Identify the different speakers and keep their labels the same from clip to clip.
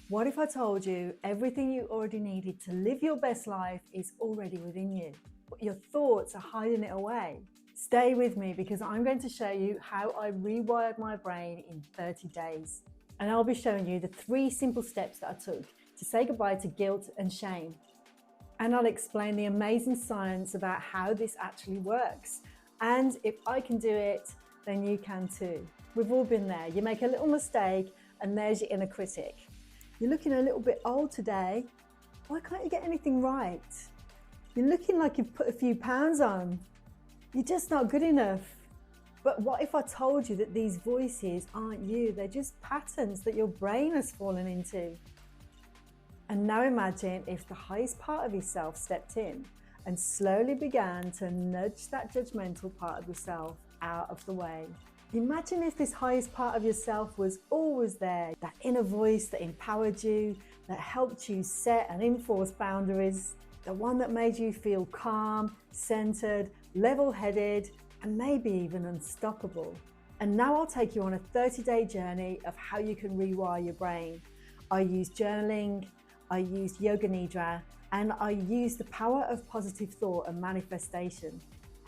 Speaker 1: What if I told you everything you already needed to live your best life is already within you, but your thoughts are hiding it away? Stay with me because I'm going to show you how I rewired my brain in 30 days. And I'll be showing you the 3 simple steps that I took to say goodbye to guilt and shame. And I'll explain the amazing science about how this actually works. And if I can do it, then you can too. We've all been there. You make a little mistake and there's your inner critic. You're looking a little bit old today. Why can't you get anything right? You're looking like you've put a few pounds on. You're just not good enough. But what if I told you that these voices aren't you? They're just patterns that your brain has fallen into. And now imagine if the highest part of yourself stepped in and slowly began to nudge that judgmental part of yourself out of the way. Imagine if this highest part of yourself was always there, that inner voice that empowered you, that helped you set and enforce boundaries, the one that made you feel calm, centered, level-headed, and maybe even unstoppable. And now I'll take you on a 30-day journey of how you can rewire your brain. I used journaling, I used yoga nidra, and I used the power of positive thought and manifestation.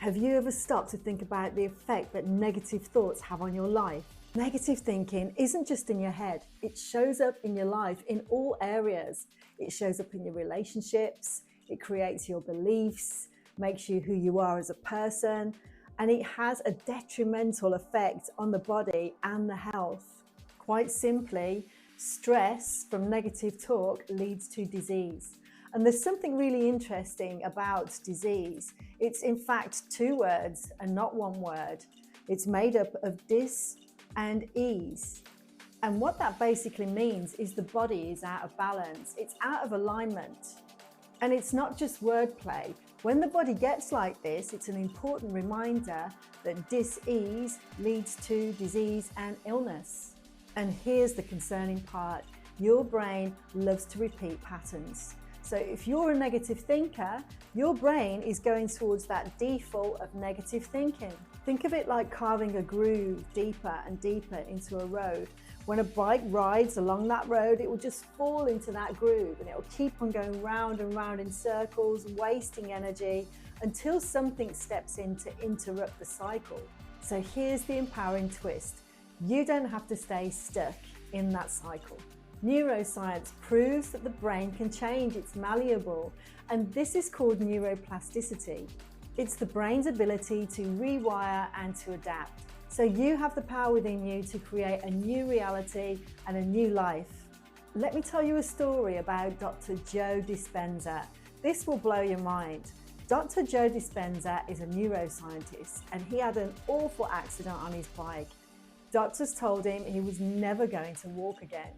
Speaker 1: Have you ever stopped to think about the effect that negative thoughts have on your life? Negative thinking isn't just in your head, it shows up in your life in all areas. It shows up in your relationships, it creates your beliefs, makes you who you are as a person, and it has a detrimental effect on the body and the health. Quite simply, stress from negative talk leads to disease. And there's something really interesting about disease. It's in fact 2 words and not 1 word. It's made up of dis and ease. And what that basically means is the body is out of balance. It's out of alignment. And it's not just wordplay. When the body gets like this, it's an important reminder that dis-ease leads to disease and illness. And here's the concerning part. Your brain loves to repeat patterns. So if you're a negative thinker, your brain is going towards that default of negative thinking. Think of it like carving a groove deeper and deeper into a road. When a bike rides along that road, it will just fall into that groove and it will keep on going round and round in circles, wasting energy until something steps in to interrupt the cycle. So here's the empowering twist. You don't have to stay stuck in that cycle. Neuroscience proves that the brain can change, it's malleable, and this is called neuroplasticity. It's the brain's ability to rewire and to adapt. So you have the power within you to create a new reality and a new life. Let me tell you a story about Dr. Joe Dispenza. This will blow your mind. Dr. Joe Dispenza is a neuroscientist and he had an awful accident on his bike. Doctors told him he was never going to walk again.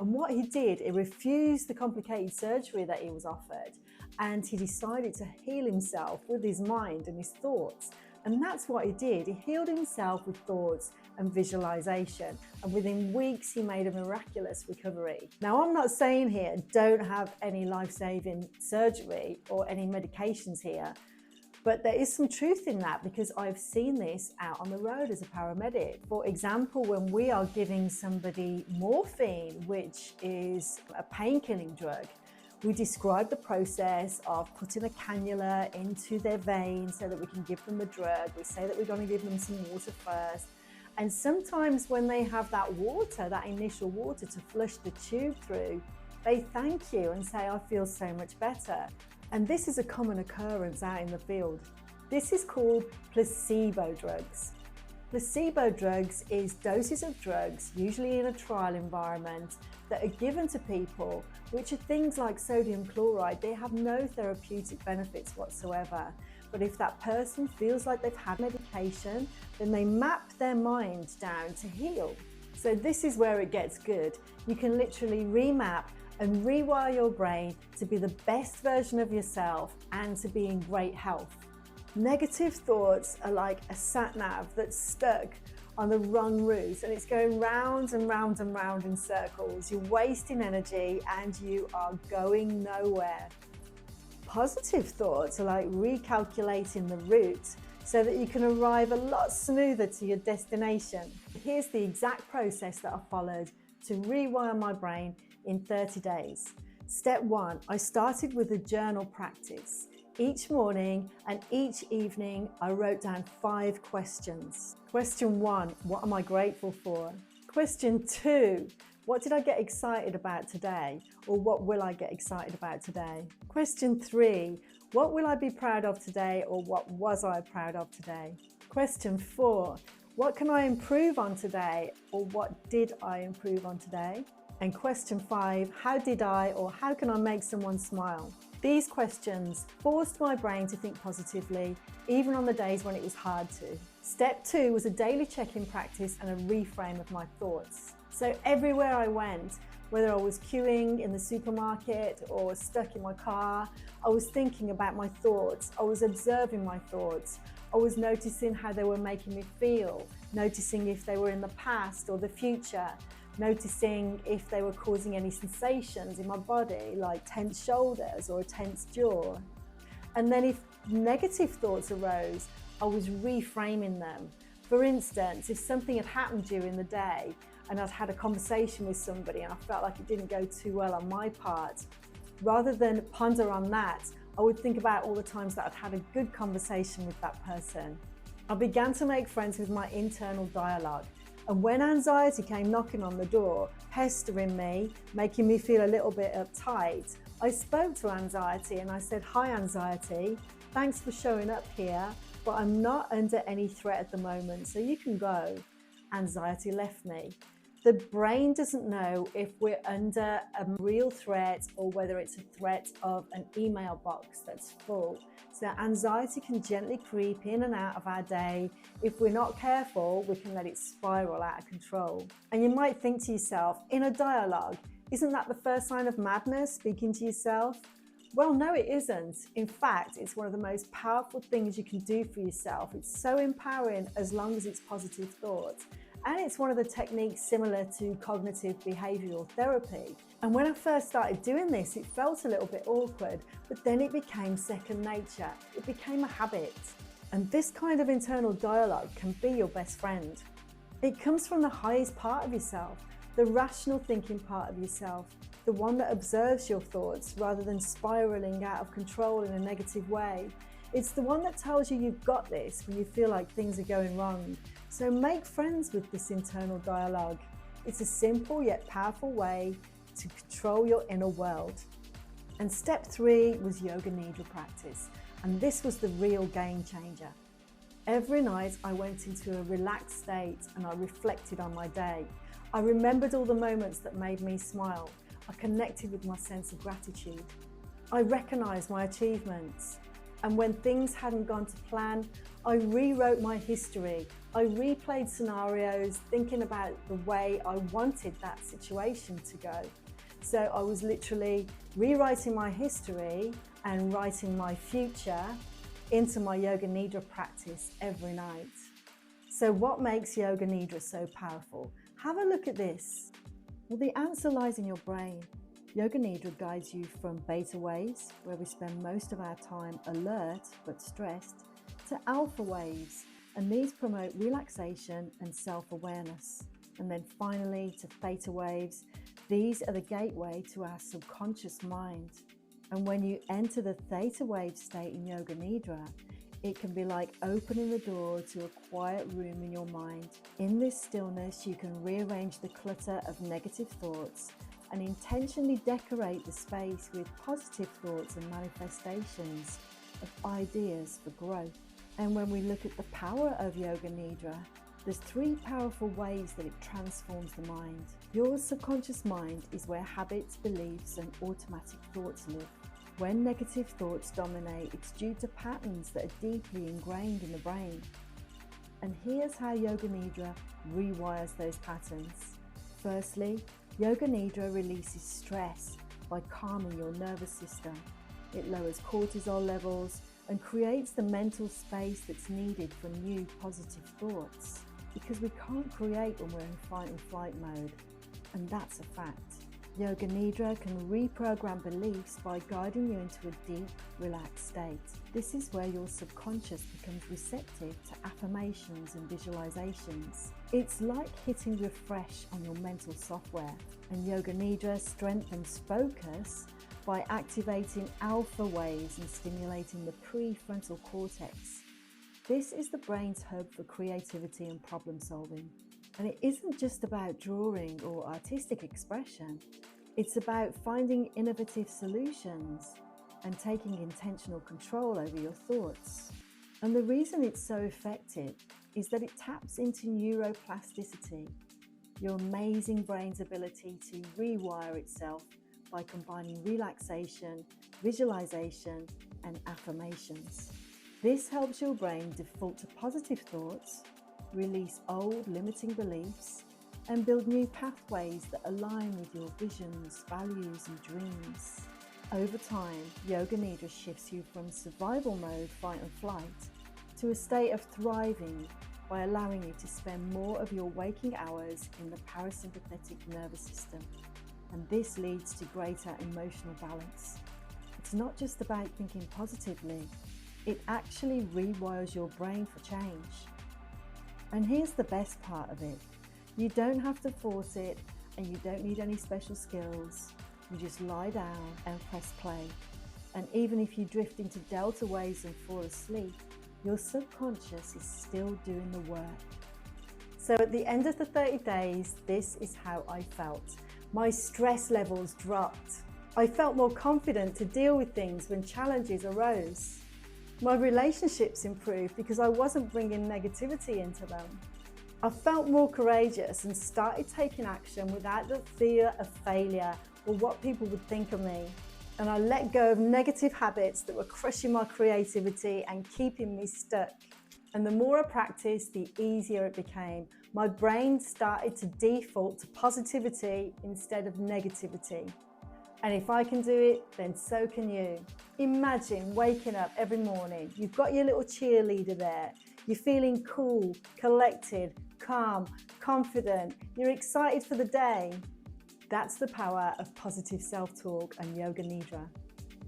Speaker 1: And what he did, he refused the complicated surgery that he was offered, and he decided to heal himself with his mind and his thoughts. And that's what he did. He healed himself with thoughts and visualization. And within weeks, he made a miraculous recovery. Now, I'm not saying here, don't have any life-saving surgery or any medications here. But there is some truth in that because I've seen this out on the road as a paramedic. For example, when we are giving somebody morphine, which is a pain-killing drug, we describe the process of putting a cannula into their vein so that we can give them the drug. We say that we're going to give them some water first. And sometimes when they have that water, that initial water to flush the tube through, they thank you and say, I feel so much better. And this is a common occurrence out in the field. This is called placebo drugs. Placebo drugs is doses of drugs, usually in a trial environment, that are given to people, which are things like sodium chloride. They have no therapeutic benefits whatsoever. But if that person feels like they've had medication, then they map their mind down to heal. So this is where it gets good. You can literally remap and rewire your brain to be the best version of yourself and to be in great health. Negative thoughts are like a sat-nav that's stuck on the wrong route and it's going round and round and round in circles. You're wasting energy and you are going nowhere. Positive thoughts are like recalculating the route so that you can arrive a lot smoother to your destination. Here's the exact process that I followed to rewire my brain in 30 days. Step 1, I started with a journal practice. Each morning and each evening, I wrote down 5 questions. Question 1, what am I grateful for? Question 2, what did I get excited about today? Or what will I get excited about today? Question 3, what will I be proud of today? Or what was I proud of today? Question 4, what can I improve on today? Or what did I improve on today? And question 5, how did I or how can I make someone smile? These questions forced my brain to think positively, even on the days when it was hard to. Step 2 was a daily check-in practice and a reframe of my thoughts. So everywhere I went, whether I was queuing in the supermarket or stuck in my car, I was thinking about my thoughts. I was observing my thoughts. I was noticing how they were making me feel, noticing if they were in the past or the future, noticing if they were causing any sensations in my body, like tense shoulders or a tense jaw. And then if negative thoughts arose, I was reframing them. For instance, if something had happened during the day and I'd had a conversation with somebody and I felt like it didn't go too well on my part, rather than ponder on that, I would think about all the times that I'd had a good conversation with that person. I began to make friends with my internal dialogue. And when anxiety came knocking on the door, pestering me, making me feel a little bit uptight, I spoke to anxiety and I said, "Hi anxiety, thanks for showing up here, but I'm not under any threat at the moment, so you can go." Anxiety left me. The brain doesn't know if we're under a real threat or whether it's a threat of an email box that's full. So anxiety can gently creep in and out of our day. If we're not careful, we can let it spiral out of control. And you might think to yourself, in a dialogue, isn't that the first sign of madness, speaking to yourself? Well, no, it isn't. In fact, it's one of the most powerful things you can do for yourself. It's so empowering as long as it's positive thoughts. And it's one of the techniques similar to cognitive behavioral therapy. And when I first started doing this, it felt a little bit awkward, but then it became second nature. It became a habit. And this kind of internal dialogue can be your best friend. It comes from the highest part of yourself, the rational thinking part of yourself, the one that observes your thoughts rather than spiraling out of control in a negative way. It's the one that tells you you've got this when you feel like things are going wrong. So make friends with this internal dialogue. It's a simple yet powerful way to control your inner world. And step 3 was Yoga Nidra practice. And this was the real game changer. Every night I went into a relaxed state and I reflected on my day. I remembered all the moments that made me smile. I connected with my sense of gratitude. I recognized my achievements. And when things hadn't gone to plan, I rewrote my history. I replayed scenarios, thinking about the way I wanted that situation to go. So I was literally rewriting my history and writing my future into my Yoga Nidra practice every night. So what makes Yoga Nidra so powerful? Have a look at this. Well, the answer lies in your brain. Yoga Nidra guides you from beta waves, where we spend most of our time alert but stressed, to alpha waves, and these promote relaxation and self-awareness. And then finally to theta waves. These are the gateway to our subconscious mind. And when you enter the theta wave state in Yoga Nidra, it can be like opening the door to a quiet room in your mind. In this stillness, you can rearrange the clutter of negative thoughts and intentionally decorate the space with positive thoughts and manifestations of ideas for growth. And when we look at the power of Yoga Nidra, there's 3 powerful ways that it transforms the mind. Your subconscious mind is where habits, beliefs, and automatic thoughts live. When negative thoughts dominate, it's due to patterns that are deeply ingrained in the brain. And here's how Yoga Nidra rewires those patterns. Firstly, Yoga Nidra releases stress by calming your nervous system. It lowers cortisol levels and creates the mental space that's needed for new positive thoughts. Because we can't create when we're in fight and flight mode, and that's a fact. Yoga Nidra can reprogram beliefs by guiding you into a deep, relaxed state. This is where your subconscious becomes receptive to affirmations and visualizations. It's like hitting refresh on your mental software, and Yoga Nidra strengthens focus by activating alpha waves and stimulating the prefrontal cortex. This is the brain's hub for creativity and problem solving. And it isn't just about drawing or artistic expression. It's about finding innovative solutions and taking intentional control over your thoughts. And the reason it's so effective is that it taps into neuroplasticity, your amazing brain's ability to rewire itself by combining relaxation, visualization, and affirmations. This helps your brain default to positive thoughts, release old limiting beliefs, and build new pathways that align with your visions, values, and dreams. Over time, Yoga Nidra shifts you from survival mode, fight and flight, to a state of thriving by allowing you to spend more of your waking hours in the parasympathetic nervous system. And this leads to greater emotional balance. It's not just about thinking positively, it actually rewires your brain for change. And here's the best part of it. You don't have to force it, and you don't need any special skills. You just lie down and press play. And even if you drift into delta waves and fall asleep, your subconscious is still doing the work. So at the end of the 30 days, this is how I felt. My stress levels dropped. I felt more confident to deal with things when challenges arose. My relationships improved because I wasn't bringing negativity into them. I felt more courageous and started taking action without the fear of failure or what people would think of me. And I let go of negative habits that were crushing my creativity and keeping me stuck. And the more I practiced, the easier it became. My brain started to default to positivity instead of negativity. And if I can do it, then so can you. Imagine waking up every morning. You've got your little cheerleader there. You're feeling cool, collected, calm, confident. You're excited for the day. That's the power of positive self-talk and Yoga Nidra.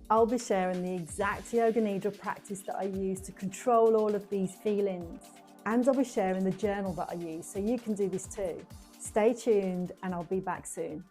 Speaker 1: I'll be sharing the exact Yoga Nidra practice that I use to control all of these feelings. And I'll be sharing the journal that I use so you can do this too. Stay tuned and I'll be back soon.